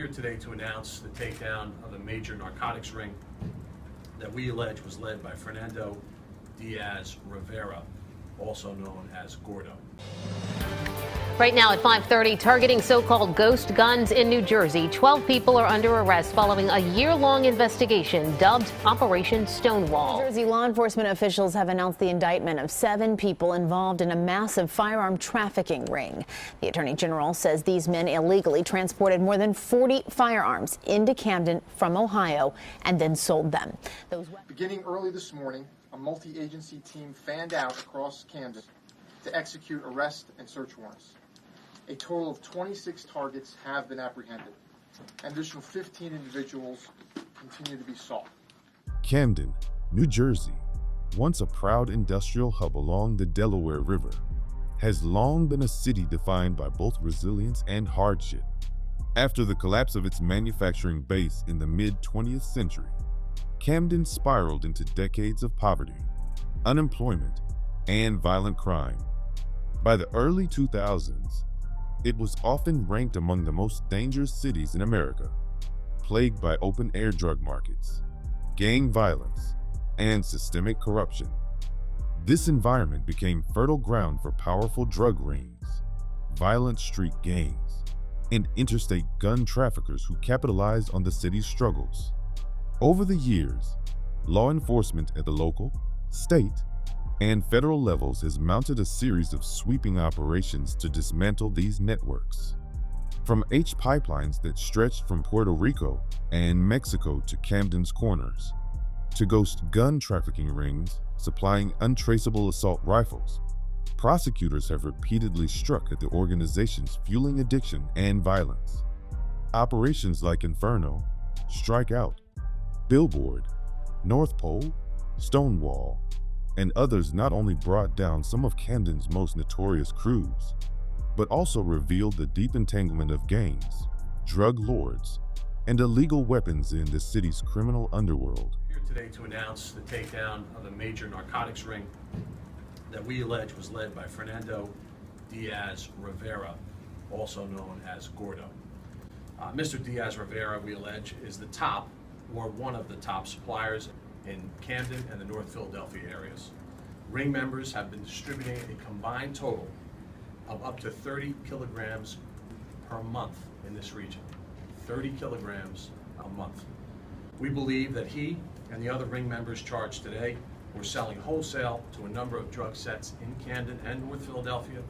here today to announce the takedown of a major narcotics ring that we allege was led by Fernando Diaz Rivera, also known as Gordo. Right now at 5:30, targeting so-called ghost guns in New Jersey. 12 people are under arrest following a year-long investigation dubbed Operation Stonewall. New Jersey law enforcement officials have announced the indictment of 7 people involved in a massive firearm trafficking ring. The Attorney General says these men illegally transported more than 40 firearms into Camden from Ohio and then sold them. Beginning early this morning, a multi-agency team fanned out across Camden to execute arrest and search warrants. A total of 26 targets have been apprehended. An additional 15 individuals continue to be sought. Camden, New Jersey, once a proud industrial hub along the Delaware River, has long been a city defined by both resilience and hardship. After the collapse of its manufacturing base in the mid-20th century, Camden spiraled into decades of poverty, unemployment, and violent crime. By the early 2000s, it was often ranked among the most dangerous cities in America, plagued by open-air drug markets, gang violence, and systemic corruption. This environment became fertile ground for powerful drug rings, violent street gangs, and interstate gun traffickers who capitalized on the city's struggles. Over the years, law enforcement at the local, state, and federal levels has mounted a series of sweeping operations to dismantle these networks. From pipelines that stretched from Puerto Rico and Mexico to Camden's corners, to ghost gun trafficking rings supplying untraceable assault rifles, prosecutors have repeatedly struck at the organizations fueling addiction and violence. Operations like Inferno, Strikeout, Billboard, North Pole, Stonewall, and others not only brought down some of Camden's most notorious crews, but also revealed the deep entanglement of gangs, drug lords, and illegal weapons in the city's criminal underworld. Here today to announce the takedown of a major narcotics ring that we allege was led by Fernando Diaz Rivera, also known as Gordo. Mr. Diaz Rivera, we allege, is the top or one of the top suppliers in Camden and the North Philadelphia areas. Ring members have been distributing a combined total of up to 30 kilograms per month in this region. 30 kilograms a month. We believe that he and the other ring members charged today were selling wholesale to a number of drug sets in Camden and North Philadelphia,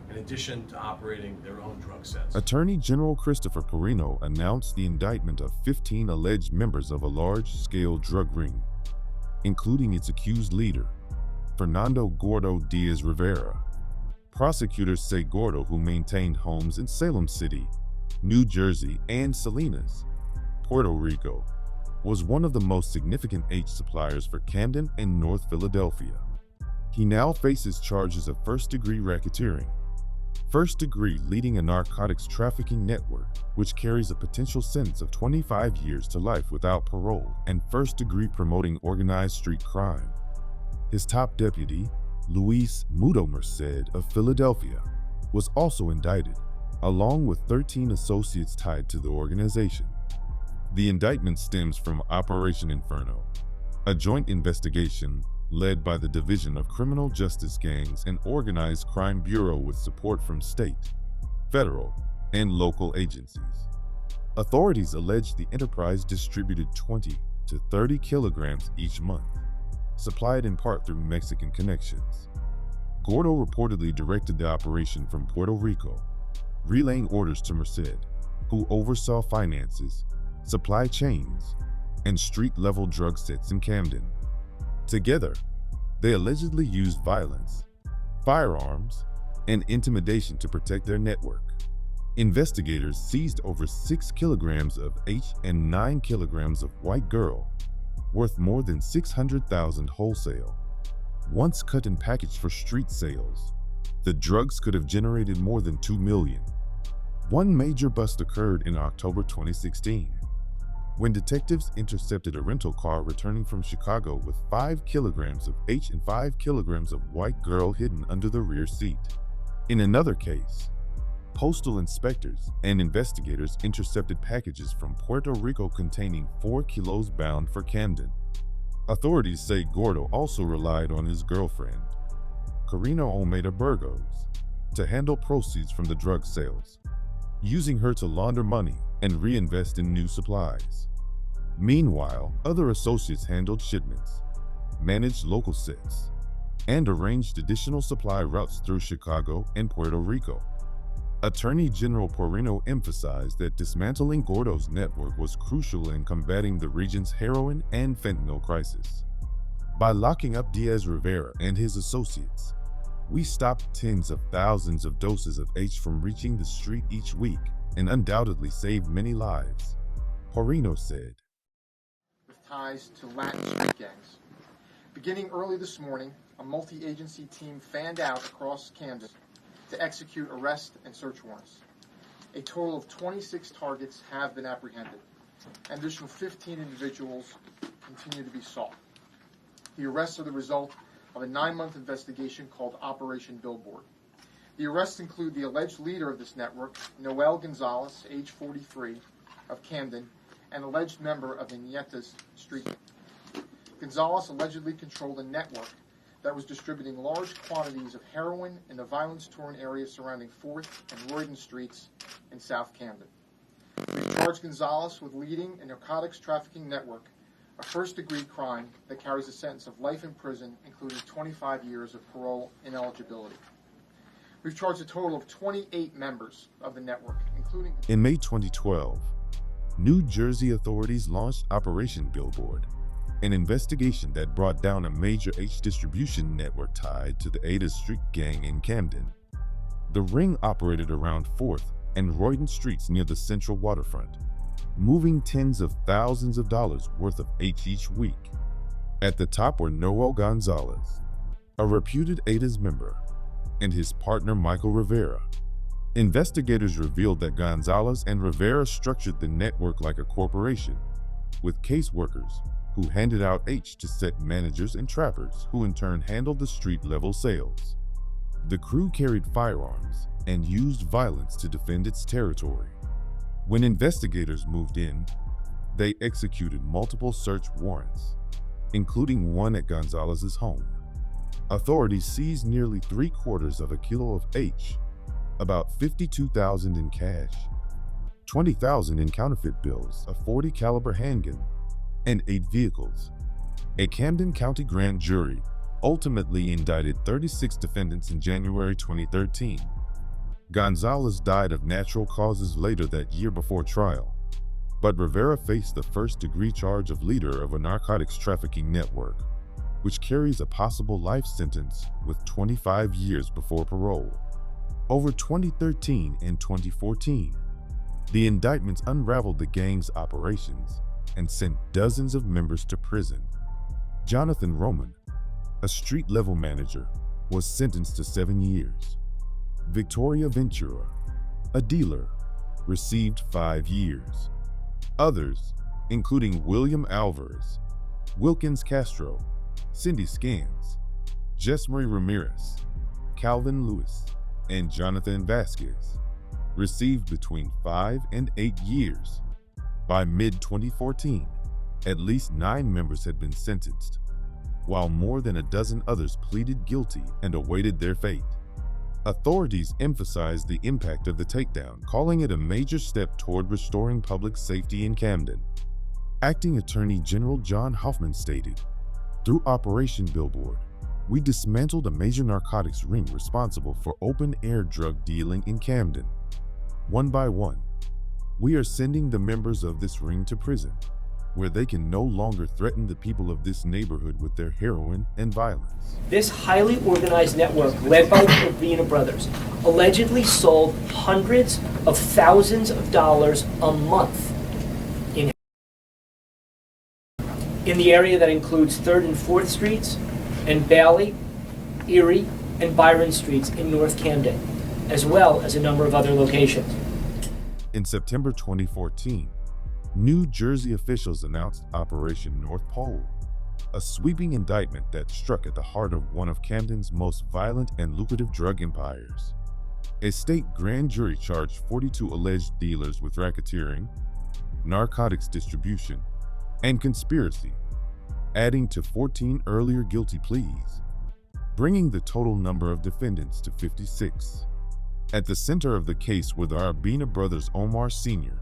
in addition to operating their own drug sets. Attorney General Christopher Perino announced the indictment of 15 alleged members of a large-scale drug ring, including its accused leader, Fernando Gordo Diaz Rivera. Prosecutors say Gordo, who maintained homes in Salem City, New Jersey, and Salinas, Puerto Rico, was one of the most significant suppliers for Camden and North Philadelphia. He now faces charges of first-degree racketeering, first-degree leading a narcotics trafficking network, which carries a potential sentence of 25 years to life without parole, and first-degree promoting organized street crime. His top deputy, Luis Mudo Merced of Philadelphia, was also indicted, along with 13 associates tied to the organization. The indictment stems from Operation Inferno, a joint investigation led by the Division of Criminal Justice Gangs and Organized Crime Bureau with support from state, federal, and local agencies. Authorities allege the enterprise distributed 20 to 30 kilograms each month, supplied in part through Mexican connections. Gordo reportedly directed the operation from Puerto Rico, relaying orders to Merced, who oversaw finances, supply chains, and street-level drug sets in Camden. Together, they allegedly used violence, firearms, and intimidation to protect their network. Investigators seized over 6 kilograms of H and 9 kilograms of white girl, worth more than $600,000 wholesale. Once cut and packaged for street sales, the drugs could have generated more than $2 million. One major bust occurred in October 2016, when detectives intercepted a rental car returning from Chicago with 5 kilograms of H and 5 kilograms of white girl hidden under the rear seat. In another case, Postal inspectors and investigators intercepted packages from Puerto Rico containing 4 kilos bound for Camden. Authorities say Gordo also relied on his girlfriend, Karina Olmeida Burgos, to handle proceeds from the drug sales, using her to launder money and reinvest in new supplies. Meanwhile, other associates handled shipments, managed local sets, and arranged additional supply routes through Chicago and Puerto Rico. Attorney General Porrino emphasized that dismantling Gordo's network was crucial in combating the region's heroin and fentanyl crisis. By locking up Diaz-Rivera and his associates, we stopped tens of thousands of doses of H from reaching the street each week and undoubtedly saved many lives, Porrino said. With ties to Latin street gangs. Beginning early this morning, a multi-agency team fanned out across Camden to execute arrest and search warrants. A total of 26 targets have been apprehended. An additional 15 individuals continue to be sought. The arrests are the result of a 9-month investigation called Operation Billboard. The arrests include the alleged leader of this network, Noel Gonzalez, age 43, of Camden, an alleged member of the Ñetas street. Gonzalez allegedly controlled a network that was distributing large quantities of heroin in the violence-torn area surrounding 4th and Royden Streets in South Camden. We charged Gonzalez with leading a narcotics trafficking network, a first-degree crime that carries a sentence of life in prison, including 25 years of parole ineligibility. We've charged a total of 28 members of the network, including... In May 2012, New Jersey authorities launched Operation Billboard, an investigation that brought down a major H distribution network tied to the Ada Street gang in Camden. The ring operated around 4th and Royden Streets near the central waterfront, moving tens of thousands of dollars worth of H each week. At the top were Noel Gonzalez, a reputed Ada's member, and his partner Michael Rivera. Investigators revealed that Gonzalez and Rivera structured the network like a corporation, with caseworkers who handed out H to set managers and trappers, who in turn handled the street-level sales. The crew carried firearms and used violence to defend its territory. When investigators moved in, they executed multiple search warrants, including one at Gonzalez's home. Authorities seized nearly 3/4 of a kilo of H, about $52,000 in cash, $20,000 in counterfeit bills, a .40 caliber handgun, and 8 vehicles. A Camden County grand jury ultimately indicted 36 defendants in January 2013. Gonzalez died of natural causes later that year before trial, but Rivera faced the first-degree charge of leader of a narcotics trafficking network, which carries a possible life sentence with 25 years before parole. Over 2013 and 2014, the indictments unraveled the gang's operations and sent dozens of members to prison. Jonathan Roman, a street-level manager, was sentenced to 7 years. Victoria Ventura, a dealer, received 5 years. Others, including William Alvarez, Wilkins Castro, Cindy Scans, Jesmarie Ramirez, Calvin Lewis, and Jonathan Vasquez, received between 5 and 8 years. By mid-2014, at least 9 members had been sentenced, while more than a dozen others pleaded guilty and awaited their fate. Authorities emphasized the impact of the takedown, calling it a major step toward restoring public safety in Camden. Acting Attorney General John Hoffman stated, "Through Operation Billboard, we dismantled a major narcotics ring responsible for open-air drug dealing in Camden. One by one, we are sending the members of this ring to prison, where they can no longer threaten the people of this neighborhood with their heroin and violence." This highly organized network, led by the Urbina brothers, allegedly sold hundreds of thousands of dollars a month in the area that includes 3rd and 4th Streets, and Bailey, Erie, and Byron Streets in North Camden, as well as a number of other locations. In September 2014, New Jersey officials announced Operation North Pole, a sweeping indictment that struck at the heart of one of Camden's most violent and lucrative drug empires. A state grand jury charged 42 alleged dealers with racketeering, narcotics distribution, and conspiracy, adding to 14 earlier guilty pleas, bringing the total number of defendants to 56. At the center of the case were the Urbina brothers Omar Sr.,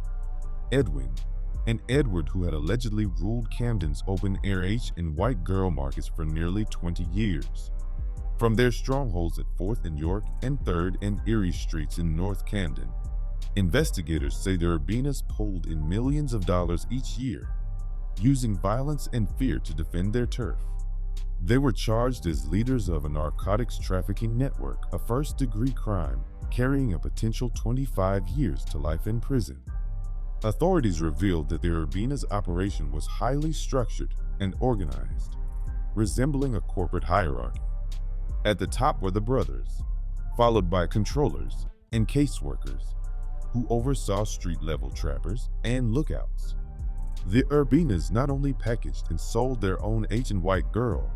Edwin, and Edward, who had allegedly ruled Camden's open-air H and white girl markets for nearly 20 years. From their strongholds at 4th and York and 3rd and Erie Streets in North Camden, investigators say the Urbinas pulled in millions of dollars each year, using violence and fear to defend their turf. They were charged as leaders of a narcotics trafficking network, a first-degree crime, carrying a potential 25 years to life in prison. Authorities revealed that the Urbina's operation was highly structured and organized, resembling a corporate hierarchy. At the top were the brothers, followed by controllers and caseworkers, who oversaw street-level trappers and lookouts. The Urbinas not only packaged and sold their own H and white girl,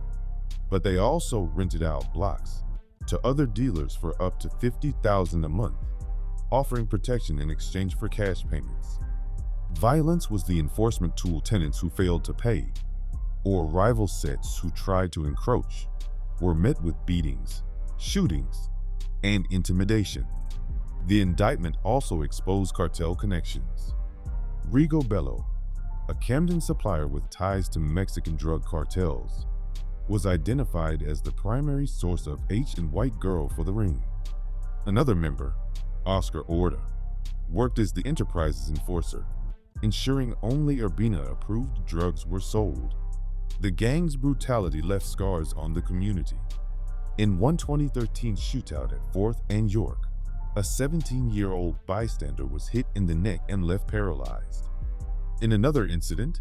but they also rented out blocks to other dealers for up to $50,000 a month, offering protection in exchange for cash payments. Violence was the enforcement tool. Tenants who failed to pay, or rival sets who tried to encroach, were met with beatings, shootings, and intimidation. The indictment also exposed cartel connections. Rigo Bello, a Camden supplier with ties to Mexican drug cartels, was identified as the primary source of H and white girl for the ring. Another member, Oscar Orta, worked as the enterprise's enforcer, ensuring only Urbina-approved drugs were sold. The gang's brutality left scars on the community. In one 2013 shootout at 4th and York, a 17-year-old bystander was hit in the neck and left paralyzed. In another incident,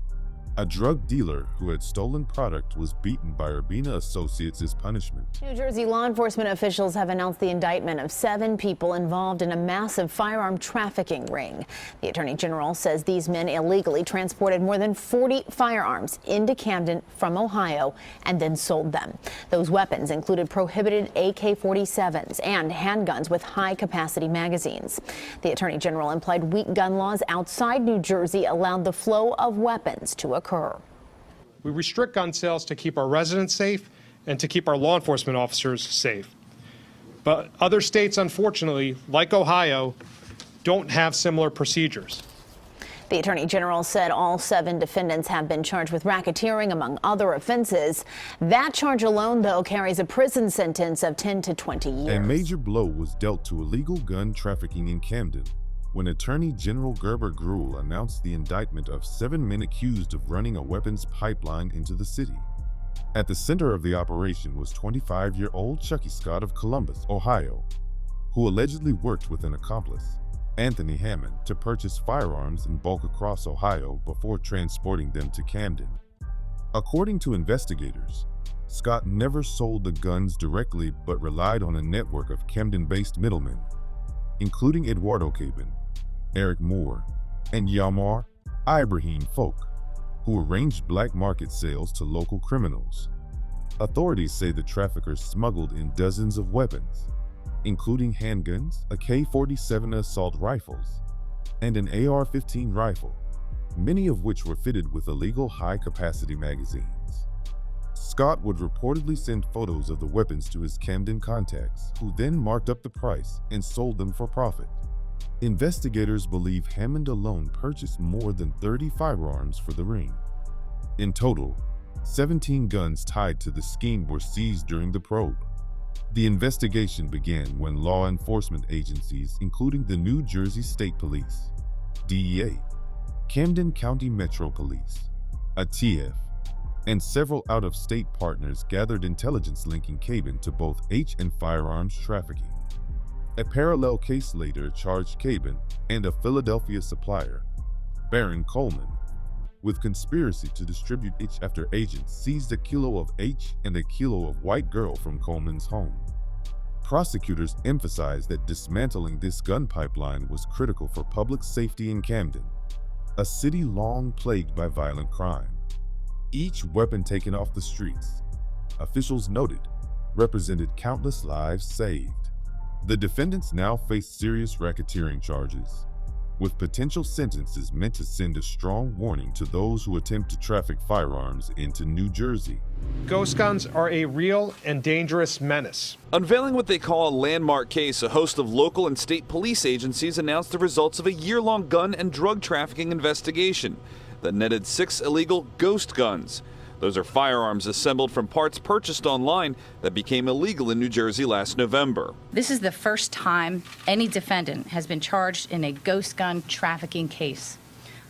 a drug dealer who had stolen product was beaten by Urbina associates as punishment. New Jersey law enforcement officials have announced the indictment of 7 people involved in a massive firearm trafficking ring. The Attorney General says these men illegally transported more than 40 firearms into Camden from Ohio and then sold them. Those weapons included prohibited AK-47s and handguns with high-capacity magazines. The Attorney General implied weak gun laws outside New Jersey allowed the flow of weapons to occur. We restrict gun sales to keep our residents safe and to keep our law enforcement officers safe. But other states, unfortunately, like Ohio, don't have similar procedures. The Attorney General said all 7 defendants have been charged with racketeering, among other offenses. That charge alone, though, carries a prison sentence of 10 to 20 years. A major blow was dealt to illegal gun trafficking in Camden when Attorney General Gerber Gruhl announced the indictment of 7 men accused of running a weapons pipeline into the city. At the center of the operation was 25-year-old Chucky Scott of Columbus, Ohio, who allegedly worked with an accomplice, Anthony Hammond, to purchase firearms in bulk across Ohio before transporting them to Camden. According to investigators, Scott never sold the guns directly but relied on a network of Camden-based middlemen, including Eduardo Cabin, Eric Moore, and Yamar Ibrahim Folk, who arranged black market sales to local criminals. Authorities say the traffickers smuggled in dozens of weapons, including handguns, a K-47 assault rifles, and an AR-15 rifle, many of which were fitted with illegal high-capacity magazines. Scott would reportedly send photos of the weapons to his Camden contacts, who then marked up the price and sold them for profit. Investigators believe Hammond alone purchased more than 30 firearms for the ring. In total, 17 guns tied to the scheme were seized during the probe. The investigation began when law enforcement agencies, including the New Jersey State Police, DEA, Camden County Metro Police, ATF, and several out-of-state partners gathered intelligence linking Cabin to both H and firearms trafficking. A parallel case later charged Cabin and a Philadelphia supplier, Baron Coleman, with conspiracy to distribute H after agents seized a kilo of H and a kilo of white girl from Coleman's home. Prosecutors emphasized that dismantling this gun pipeline was critical for public safety in Camden, a city long plagued by violent crime. Each weapon taken off the streets, officials noted, represented countless lives saved. The defendants now face serious racketeering charges, with potential sentences meant to send a strong warning to those who attempt to traffic firearms into New Jersey. Ghost guns are a real and dangerous menace. Unveiling what they call a landmark case, a host of local and state police agencies announced the results of a year-long gun and drug trafficking investigation that netted 6 illegal ghost guns. Those are firearms assembled from parts purchased online that became illegal in New Jersey last November. This is the first time any defendant has been charged in a ghost gun trafficking case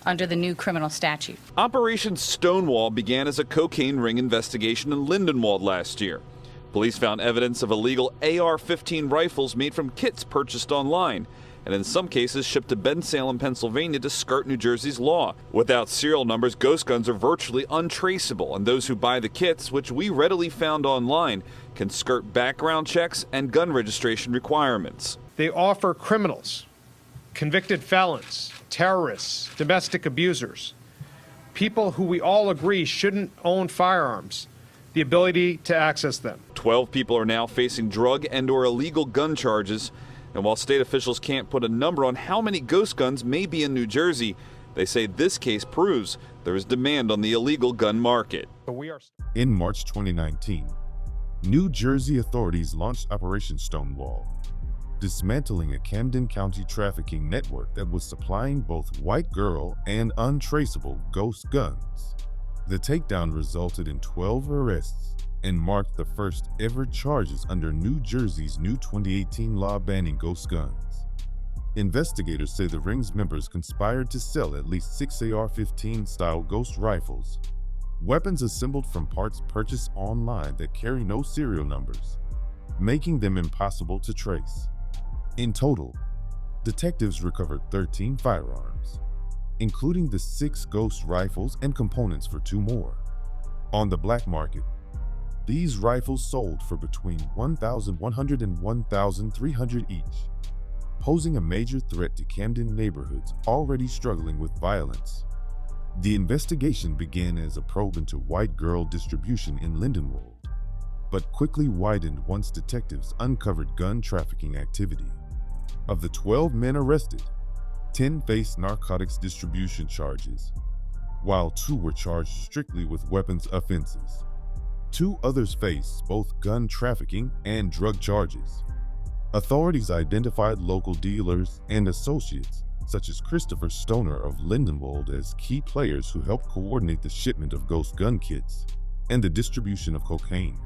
under the new criminal statute. Operation Stonewall began as a cocaine ring investigation in Lindenwold last year. Police found evidence of illegal AR-15 rifles made from kits purchased online, and in some cases shipped to Bensalem, Pennsylvania to skirt New Jersey's law. Without serial numbers, ghost guns are virtually untraceable, and those who buy the kits, which we readily found online, can skirt background checks and gun registration requirements. They offer criminals, convicted felons, terrorists, domestic abusers, people who we all agree shouldn't own firearms, the ability to access them. 12 people are now facing drug and/or illegal gun charges. And while state officials can't put a number on how many ghost guns may be in New Jersey, they say this case proves there is demand on the illegal gun market. In March 2019, New Jersey authorities launched Operation Stonewall, dismantling a Camden County trafficking network that was supplying both white girl and untraceable ghost guns. The takedown resulted in 12 arrests and marked the first ever charges under New Jersey's new 2018 law banning ghost guns. Investigators say the ring's members conspired to sell at least 6 AR-15 style ghost rifles, weapons assembled from parts purchased online that carry no serial numbers, making them impossible to trace. In total, detectives recovered 13 firearms, including the 6 ghost rifles and components for 2 more. On the black market, these rifles sold for between $1,100 and $1,300 each, posing a major threat to Camden neighborhoods already struggling with violence. The investigation began as a probe into white girl distribution in Lindenwold, but quickly widened once detectives uncovered gun trafficking activity. Of the 12 men arrested, 10 faced narcotics distribution charges, while 2 were charged strictly with weapons offenses. 2 others face both gun trafficking and drug charges. Authorities identified local dealers and associates, such as Christopher Stoner of Lindenwold, as key players who helped coordinate the shipment of ghost gun kits and the distribution of cocaine.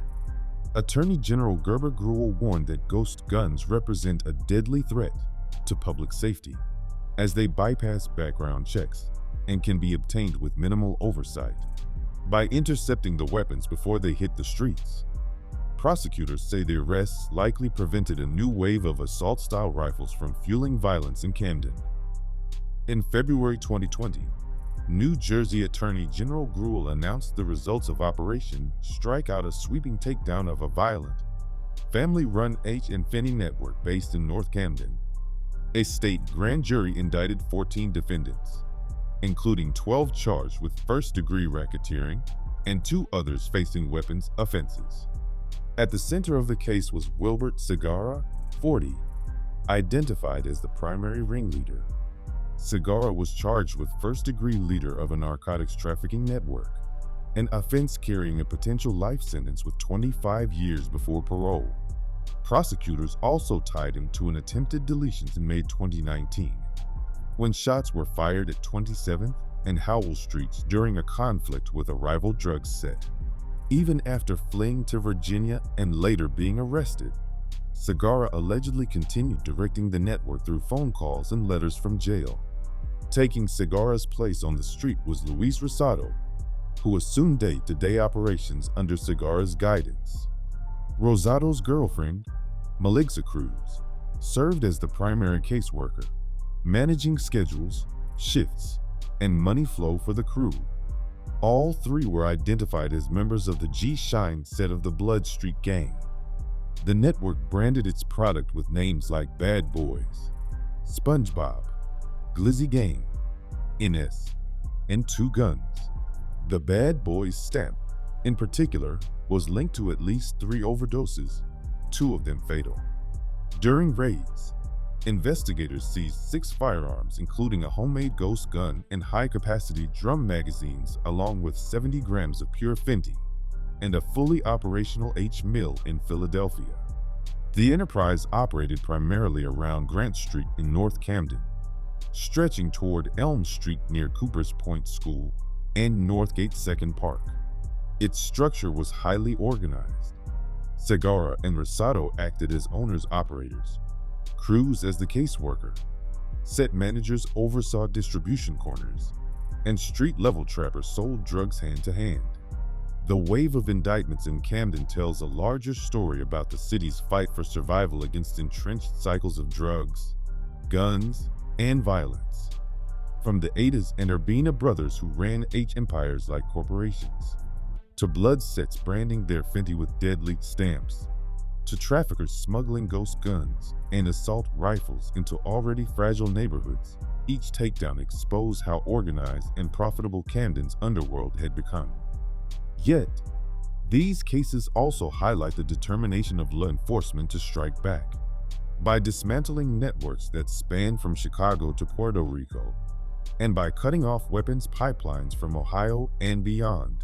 Attorney General Gerber Gruel warned that ghost guns represent a deadly threat to public safety, as they bypass background checks and can be obtained with minimal oversight. By intercepting the weapons before they hit the streets, prosecutors say the arrests likely prevented a new wave of assault-style rifles from fueling violence in Camden. In February 2020, New Jersey Attorney General Gruel announced the results of Operation Strikeout, a sweeping takedown of a violent, family-run H&F network based in North Camden. A state grand jury indicted 14 defendants, including 12 charged with first-degree racketeering and 2 others facing weapons offenses. At the center of the case was Wilbert Segarra, 40, identified as the primary ringleader. Segarra was charged with first-degree leader of a narcotics trafficking network, an offense carrying a potential life sentence with 25 years before parole. Prosecutors also tied him to an attempted deletions in May 2019, when shots were fired at 27th and Howell Streets during a conflict with a rival drug set. Even after fleeing to Virginia and later being arrested, Segarra allegedly continued directing the network through phone calls and letters from jail. Taking Segarra's place on the street was Luis Rosado, who assumed day-to-day operations under Segarra's guidance. Rosado's girlfriend, Maligza Cruz, served as the primary caseworker, managing schedules, shifts, and money flow for the crew. All 3 were identified as members of the G-Shine set of the Blood Street Gang. The network branded its product with names like Bad Boys, SpongeBob, Glizzy Gang, NS, and 2 Guns. The Bad Boys stamp, in particular, was linked to at least 3 overdoses, 2 of them fatal. During raids, investigators seized 6 firearms, including a homemade ghost gun and high-capacity drum magazines, along with 70 grams of pure fentanyl and a fully operational H-mill in Philadelphia. The enterprise operated primarily around Grant Street in North Camden, stretching toward Elm Street near Cooper's Point School and Northgate Second Park. Its structure was highly organized. Segarra and Rosado acted as owners-operators, Cruz as the caseworker, set managers oversaw distribution corners, and street-level trappers sold drugs hand-to-hand. The wave of indictments in Camden tells a larger story about the city's fight for survival against entrenched cycles of drugs, guns, and violence. From the Ñetas and Urbina brothers who ran empires like corporations, to blood sets branding their fentanyl with deadly stamps, to traffickers smuggling ghost guns and assault rifles into already fragile neighborhoods, each takedown exposed how organized and profitable Camden's underworld had become. Yet, these cases also highlight the determination of law enforcement to strike back. By dismantling networks that span from Chicago to Puerto Rico, and by cutting off weapons pipelines from Ohio and beyond,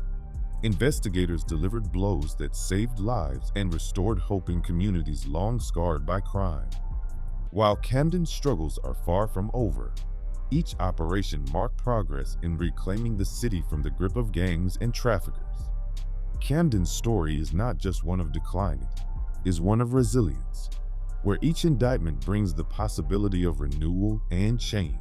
investigators delivered blows that saved lives and restored hope in communities long scarred by crime. While Camden's struggles are far from over, each operation marked progress in reclaiming the city from the grip of gangs and traffickers. Camden's story is not just one of decline, it is one of resilience, where each indictment brings the possibility of renewal and change.